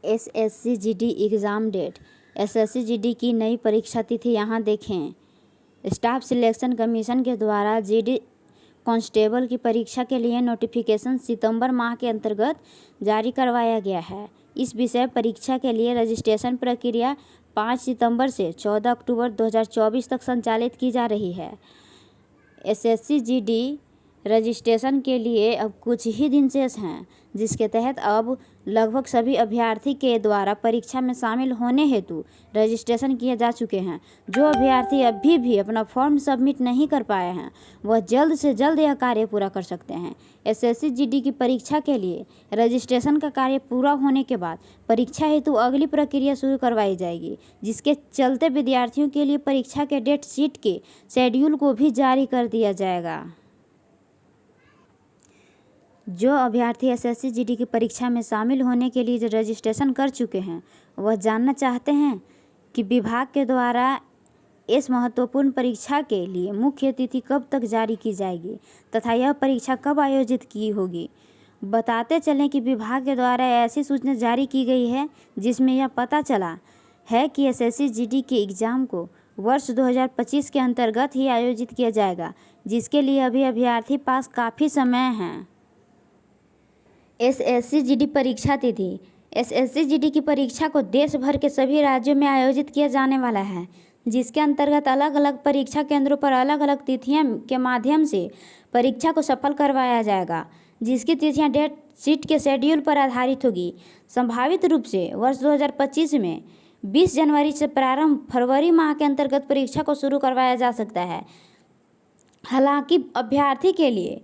SSC GD exam date. SSC GD की नई परीक्षा तिथि यहाँ देखें। स्टाफ सिलेक्शन कमीशन के द्वारा जीडी कांस्टेबल की परीक्षा के लिए नोटिफिकेशन सितंबर माह के अंतर्गत जारी करवाया गया है। इस विषय परीक्षा के लिए रजिस्ट्रेशन प्रक्रिया 5 सितंबर से 14 अक्टूबर 2024 तक संचालित की जा रही है। एसएससी जीडी रजिस्ट्रेशन के लिए अब कुछ ही दिन शेष हैं, जिसके तहत अब लगभग सभी अभ्यर्थी के द्वारा परीक्षा में शामिल होने हेतु रजिस्ट्रेशन किए जा चुके हैं। जो अभ्यर्थी अभी भी अपना फॉर्म सबमिट नहीं कर पाए हैं, वह जल्द से जल्द यह कार्य पूरा कर सकते हैं। एसएससी जीडी की परीक्षा के लिए रजिस्ट्रेशन का कार्य पूरा होने के बाद परीक्षा हेतु अगली प्रक्रिया शुरू करवाई जाएगी, जिसके चलते विद्यार्थियों के लिए परीक्षा के डेट शीट के शेड्यूल को भी जारी कर दिया जाएगा। जो अभ्यर्थी एसएससी जीडी की परीक्षा में शामिल होने के लिए जो रजिस्ट्रेशन कर चुके हैं, वह जानना चाहते हैं कि विभाग के द्वारा इस महत्वपूर्ण परीक्षा के लिए मुख्य तिथि कब तक जारी की जाएगी तथा यह परीक्षा कब आयोजित की होगी। बताते चलें कि विभाग के द्वारा ऐसी सूचना जारी की गई है, जिसमें यह पता चला है कि एसएससी जीडी के एग्ज़ाम को वर्ष 2025 के अंतर्गत ही आयोजित किया जाएगा, जिसके लिए अभी अभ्यर्थी पास काफ़ी समय है। एसएससी जीडी परीक्षा तिथि। एसएससी जीडी की परीक्षा को देश भर के सभी राज्यों में आयोजित किया जाने वाला है, जिसके अंतर्गत अलग अलग परीक्षा केंद्रों पर अलग अलग तिथियों के माध्यम से परीक्षा को सफल करवाया जाएगा, जिसकी तिथियां डेट शीट के शेड्यूल पर आधारित होगी। संभावित रूप से वर्ष 2025 में 20 जनवरी से प्रारंभ फरवरी माह के अंतर्गत परीक्षा को शुरू करवाया जा सकता है। हालांकि अभ्यर्थी के लिए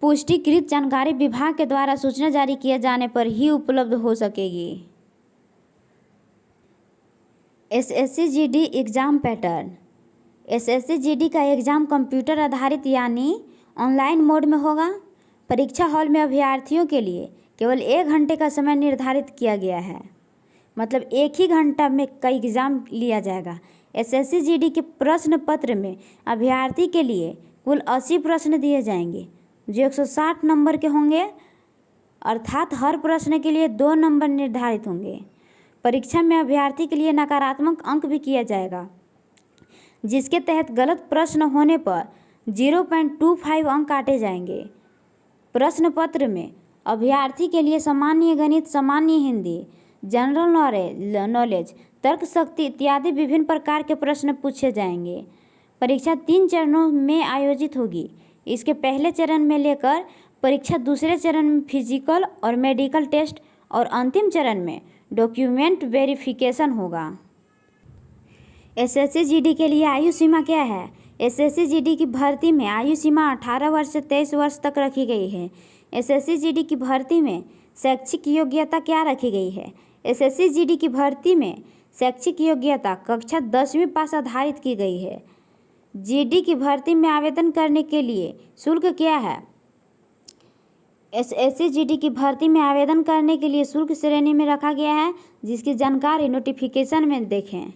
पुष्टिकृत जानकारी विभाग के द्वारा सूचना जारी किए जाने पर ही उपलब्ध हो सकेगी। SSC GD exam pattern. SSC GD का एग्ज़ाम कंप्यूटर आधारित यानी ऑनलाइन मोड में होगा। परीक्षा हॉल में अभ्यर्थियों के लिए केवल 1 घंटे का समय निर्धारित किया गया है, मतलब 1 ही घंटा में का एग्ज़ाम लिया जाएगा। एसएससी जीडी के प्रश्न पत्र में अभ्यर्थी के लिए कुल 80 प्रश्न दिए जाएंगे, जो 160 नंबर के होंगे, अर्थात हर प्रश्न के लिए 2 नंबर निर्धारित होंगे। परीक्षा में अभ्यर्थी के लिए नकारात्मक अंक भी किया जाएगा, जिसके तहत गलत प्रश्न होने पर 0.25 अंक काटे जाएंगे। प्रश्न पत्र में अभ्यर्थी के लिए सामान्य गणित, सामान्य हिंदी, जनरल नॉलेज, तर्क शक्ति इत्यादि विभिन्न प्रकार के प्रश्न पूछे जाएंगे। परीक्षा 3 चरणों में आयोजित होगी। इसके पहले चरण में लेकर परीक्षा दूसरे चरण में फिजिकल और मेडिकल टेस्ट और अंतिम चरण में डॉक्यूमेंट वेरिफिकेशन होगा। एसएससी जीडी के लिए आयु सीमा क्या है? एसएससी जीडी की भर्ती में आयु सीमा 18 वर्ष से 23 वर्ष तक रखी गई है। एसएससी जीडी की भर्ती में शैक्षिक योग्यता क्या रखी गई है? एसएससी जीडी की भर्ती में शैक्षिक योग्यता कक्षा 10वीं पास आधारित की गई है। जीडी की भर्ती में आवेदन करने के लिए शुल्क क्या है? एसएससी जीडी की भर्ती में आवेदन करने के लिए शुल्क श्रेणी में रखा गया है, जिसकी जानकारी नोटिफिकेशन में देखें।